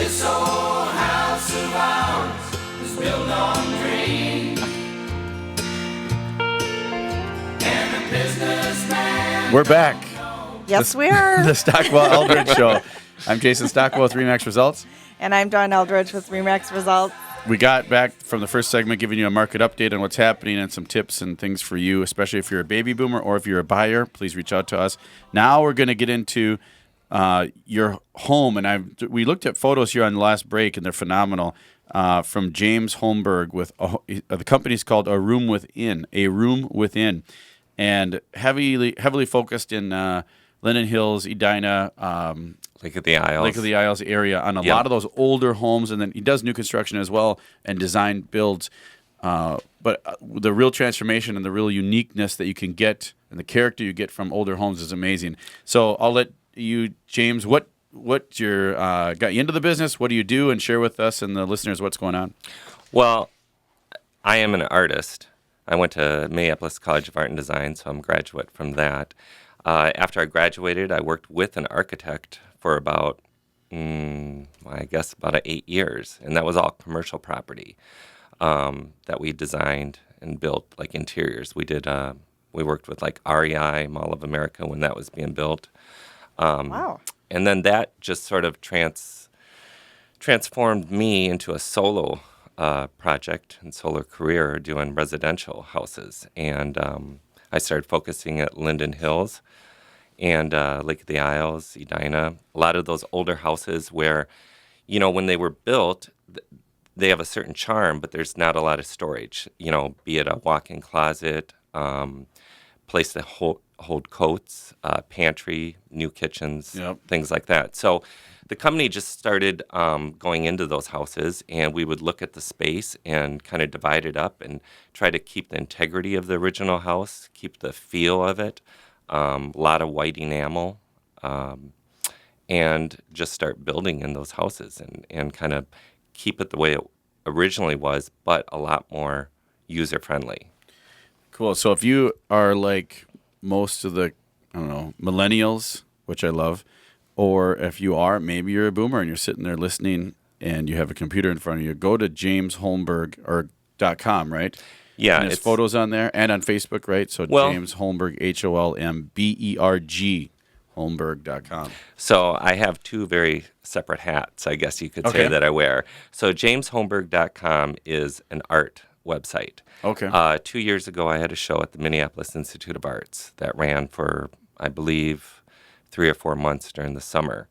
This old house of ours is built on dreams. And a businessman. We're back. Yes, we are. The Stockwell Eldridge Show. I'm Jason Stockwell with Remax Results. And I'm Dawn Eldridge with Remax Results. We got back from the first segment giving you a market update on what's happening and some tips and things for you, especially if you're a baby boomer or if you're a buyer. Please reach out to us. Now we're going to get into your home. And we looked at photos here on the last break, and they're phenomenal, from James Holmberg with the company's called A Room Within, and heavily focused in Linden Hills, Edina, Lake of the Isles area on a lot of those older homes, and then he does new construction as well and design builds. But the real transformation and the real uniqueness that you can get and the character you get from older homes is amazing. So I'll let you, James, what got you into the business? What do you do? And share with us and the listeners what's going on. Well, I am an artist. I went to Minneapolis College of Art and Design, so I'm a graduate from that. After I graduated, I worked with an architect for about, about 8 years, and that was all commercial property that we designed and built, like interiors. We worked with like REI, Mall of America, when that was being built. Wow. And then that just sort of transformed me into a solo project and solo career doing residential houses. And I started focusing at Linden Hills and Lake of the Isles, Edina, a lot of those older houses where, when they were built, they have a certain charm, but there's not a lot of storage, be it a walk-in closet, place to hold coats, pantry, new kitchens, things like that. So the company just started going into those houses, and we would look at the space and kind of divide it up and try to keep the integrity of the original house, keep the feel of it, a lot of white enamel, and just start building in those houses and kind of keep it the way it originally was, but a lot more user-friendly. Cool. So if you are like most of the, millennials, which I love, or if you are, maybe you're a boomer and you're sitting there listening and you have a computer in front of you, go to jamesholmberg.com, right? Yeah. And there's photos on there and on Facebook, right? So James Holmberg, HOLMBERG, Holmberg.com. So I have two very separate hats, I guess you could say, that I wear. So jamesholmberg.com is an art website. Okay. 2 years ago, I had a show at the Minneapolis Institute of Arts that ran for, I believe, 3 or 4 months during the summer.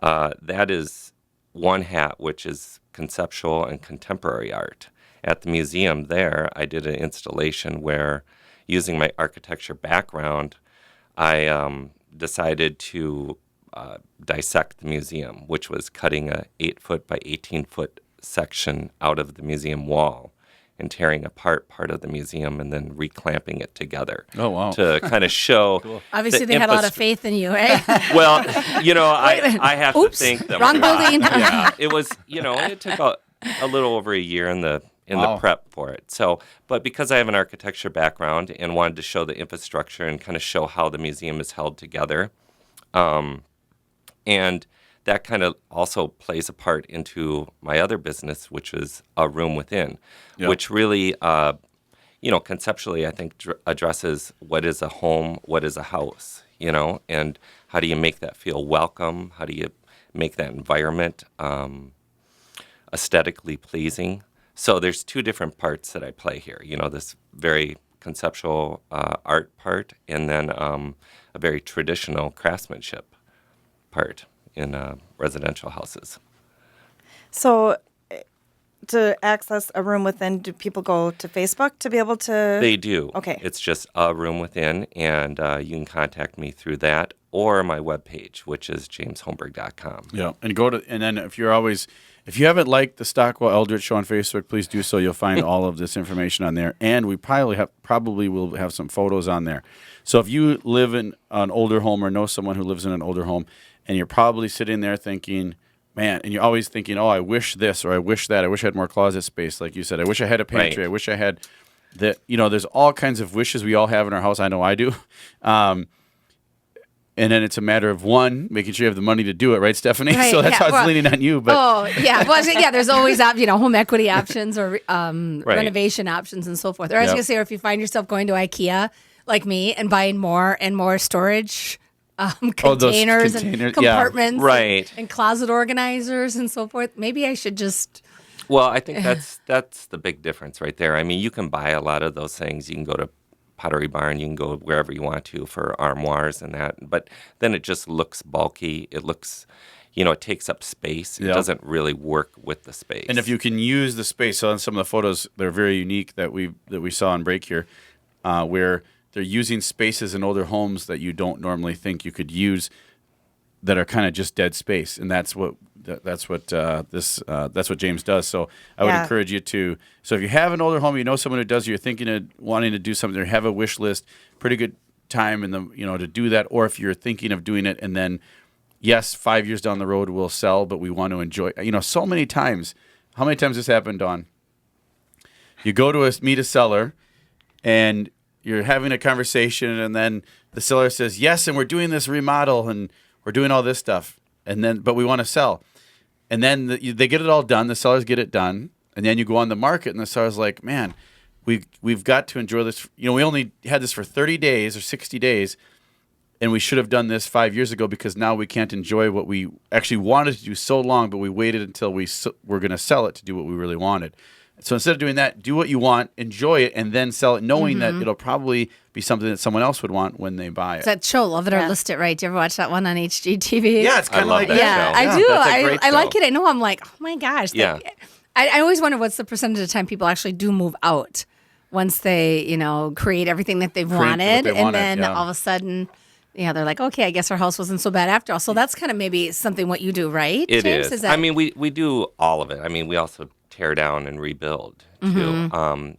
That is one hat, which is conceptual and contemporary art. At the museum there, I did an installation where, using my architecture background, I decided to dissect the museum, which was cutting a 8-foot by 18-foot section out of the museum wall and tearing apart part of the museum and then reclamping it together. Oh, wow. To kind of show. Cool. Obviously, they had a lot of faith in you, eh? Well, I have to thank them. Wrong building. Yeah, it was, it took a little over a year in the prep for it. So, but because I have an architecture background and wanted to show the infrastructure and kind of show how the museum is held together, and that kind of also plays a part into my other business, which is A Room Within, which really, conceptually, I think addresses what is a home, what is a house, and how do you make that feel welcome? How do you make that environment aesthetically pleasing? So there's two different parts that I play here. This very conceptual art part, and then a very traditional craftsmanship part in residential houses. So to access A Room Within, do people go to Facebook to be able to? They do. Okay. It's just A Room Within, and you can contact me through that or my webpage, which is jamesholmberg.com. Yeah, and then if you haven't liked the Stockwell Eldridge Show on Facebook, please do so. You'll find all of this information on there, and we probably will have some photos on there. So if you live in an older home or know someone who lives in an older home, and you're probably sitting there thinking, man, and you're always thinking, oh, I wish this or I wish that. I wish I had more closet space, like you said. I wish I had a pantry. Right. I wish I had that. There's all kinds of wishes we all have in our house. I know I do. And then it's a matter of making sure you have the money to do it, right, Stephanie? Right, So that's yeah, how it's leaning on you. But there's always home equity options or renovation options and so forth. Or I was Yep. going to say, or if you find yourself going to IKEA like me and buying more and more storage containers and compartments, Right. and closet organizers and so forth, maybe I should just. Well, I think that's the big difference right there. I mean, you can buy a lot of those things. You can go to Pottery Barn, you can go wherever you want to for armoires and that. But then it just looks bulky. It looks, it takes up space. It Yeah. doesn't really work with the space. And if you can use the space, so on some of the photos, they're very unique that we saw on break here, where they're using spaces in older homes that you don't normally think you could use, that are kind of just dead space, and that's what James does. So I would encourage you to. So if you have an older home, you know someone who does, you're thinking of wanting to do something, or have a wish list. Pretty good time in the to do that. Or if you're thinking of doing it, and then yes, 5 years down the road we'll sell, but we want to enjoy. So many times. How many times this happened, Dawn? You go to meet a seller, and you're having a conversation, and then the seller says, yes, and we're doing this remodel, and we're doing all this stuff, but we want to sell. And then they get it all done. The sellers get it done. And then you go on the market, and the seller's like, man, we've got to enjoy this. We only had this for 30 days or 60 days, and we should have done this 5 years ago, because now we can't enjoy what we actually wanted to do so long, but we waited until we're going to sell it to do what we really wanted. So instead of doing that, do what you want, enjoy it, and then sell it, knowing that it'll probably be something that someone else would want when they buy it. It's that show, Love It or List It Right. Do you ever watch that one on HGTV? Yeah, it's kind of like that Yeah, show. I do. That's a great I like show. it. I know. I'm like, oh my gosh. Yeah. I always wonder what's the percentage of the time people actually do move out once they, create everything that they've wanted, and then all of a sudden, they're like, okay, I guess our house wasn't so bad after all. So that's kind of maybe something what you do, right? It James? is. I mean, we do all of it. I mean, we also tear down and rebuild too.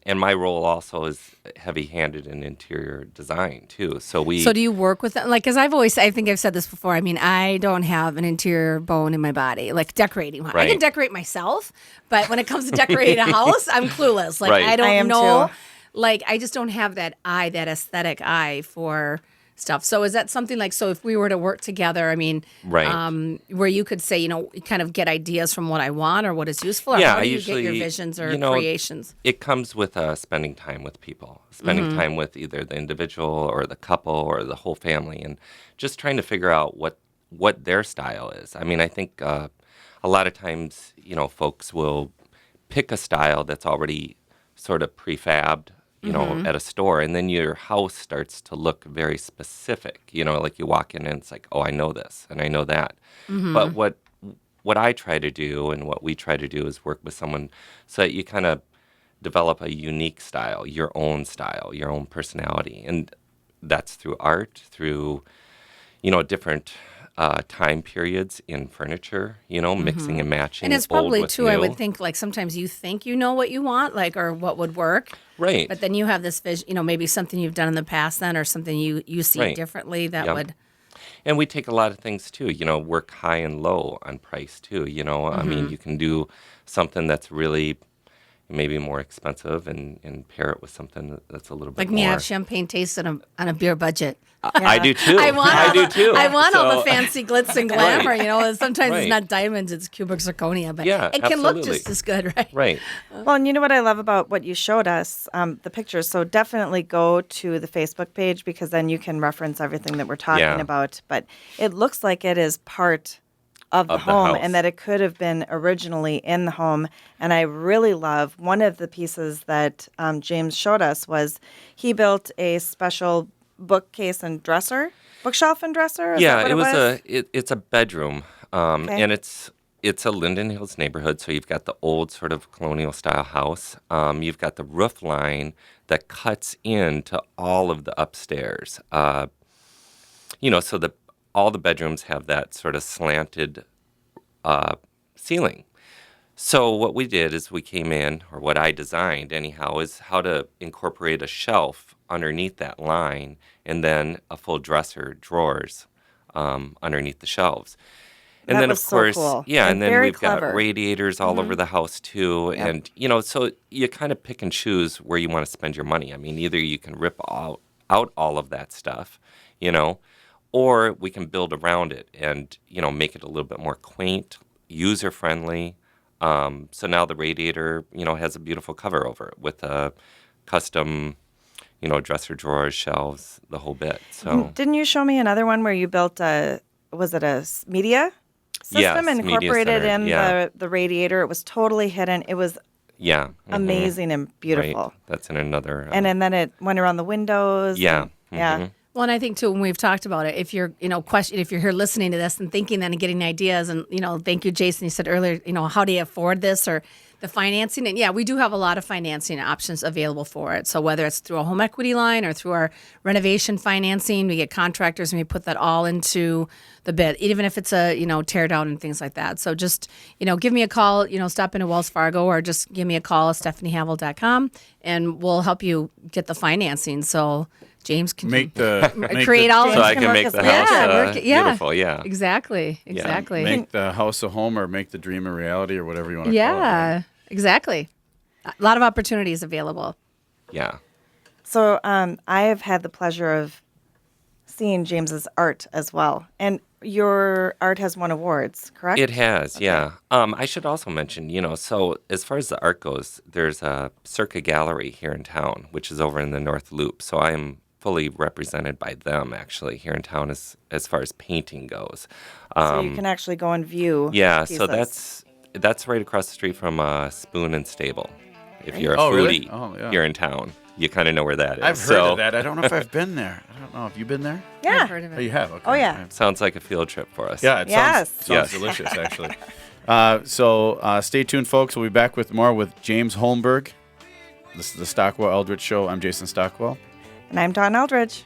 And my role also is heavy-handed in interior design too. So do you work with them? Like, because I think I've said this before. I mean, I don't have an interior bone in my body, like decorating. Right. I can decorate myself, but when it comes to decorating a house, I'm clueless. Like, Right. I don't I am know. too. Like, I just don't have that aesthetic eye for stuff. So is that something like, so if we were to work together, I mean, Right. where you could say, kind of get ideas from what I want or what is useful, or Yeah, how do I you usually, get your visions or you know, creations? It comes with spending time with people, spending time with either the individual or the couple or the whole family, and just trying to figure out what their style is. I mean, I think a lot of times, folks will pick a style that's already sort of prefabbed, at a store, and then your house starts to look very specific. Like you walk in and it's like, oh, I know this and I know that. But what I try to do and what we try to do is work with someone so that you kind of develop a unique style, your own personality, and that's through art, through different time periods in furniture, mixing and matching. And it's old probably with too, I new. would think, like sometimes you think you know what you want, like, or what would work. Right. But then you have this vision, maybe something you've done in the past then, or something you see Right. differently that Yep. would. And we take a lot of things too, work high and low on price too, I mean, you can do something that's really maybe more expensive and pair it with something that's a little bit Like more. me, I have champagne taste on a beer budget. I do too. I do too. I want all So- the fancy glitz and glamour, Right. and sometimes Right. it's not diamonds, it's cubic zirconia, but Yeah, it can look absolutely. just as good, right? Right. Well, and you know what I love about what you showed us, the pictures. So definitely go to the Facebook page, because then you can reference everything that we're talking Yeah. about. But it looks like it is part of the Of the home, house. and that it could have been originally in the home. And I really love one of the pieces that James showed us was he built a special bookshelf and dresser. Is Yeah, that what it's a bedroom, Okay. and it's a Linden Hills neighborhood. So you've got the old sort of colonial style house. You've got the roof line that cuts into all of the upstairs. So all the bedrooms have that sort of slanted ceiling. So what we did is we came in, or what I designed anyhow, is how to incorporate a shelf underneath that line, and then a full dresser, drawers underneath the shelves. And That then was of so course, cool. yeah, And and then very we've clever. got radiators all over the house too, and so you kind of pick and choose where you want to spend your money. I mean, either you can rip out all of that stuff, or we can build around it and, make it a little bit more quaint, user-friendly. So now the radiator, has a beautiful cover over it with a custom, dresser drawers, shelves, the whole bit. So Didn't you show me another one where you built was it a media system Yes, and media incorporated center, in yeah. the radiator? It was totally hidden. It was yeah. mhm, amazing and beautiful. Right. That's in another. And then it went around the windows. Yeah. and- yeah. mhm. Well, and I think too, when we've talked about it, if you're, if you're here listening to this and thinking that and getting ideas, and thank you, Jason. You said earlier, how do you afford this or the financing? And yeah, we do have a lot of financing options available for it. So whether it's through a home equity line or through our renovation financing, we get contractors and we put that all into the bid, even if it's a tear down and things like that. So just give me a call, stop into Wells Fargo or just give me a call at stephaniehavel.com and we'll help you get the financing. So James can create all. So I can make the house beautiful. Yeah. Exactly. Make the house a home or make the dream a reality or whatever you want to call it. Yeah, exactly. A lot of opportunities available. Yeah. So I have had the pleasure of seeing James's art as well, and your art has won awards, correct? It has, yeah. I should also mention, so as far as the art goes, there's a Circa Gallery here in town, which is over in the North Loop. So I am fully represented by them, actually, here in town as far as painting goes. So you can actually go and view. Yeah, pieces. so that's right across the street from Spoon and Stable. If you're a Oh, really? foodie Oh, yeah. here in town, you kind of know where that is. I've heard of that. I don't know if I've been there. I don't know. Have you been there? Yeah. I've heard of Oh, it. you have? Okay. Oh, yeah. Sounds like a field trip for us. Yeah, it Yes. sounds Yes. delicious, actually. So stay tuned, folks. We'll be back with more with James Holmberg. This is the Stockwell Eldridge Show. I'm Jason Stockwell. And I'm Dawn Eldridge.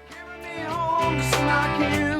Carry me home just like you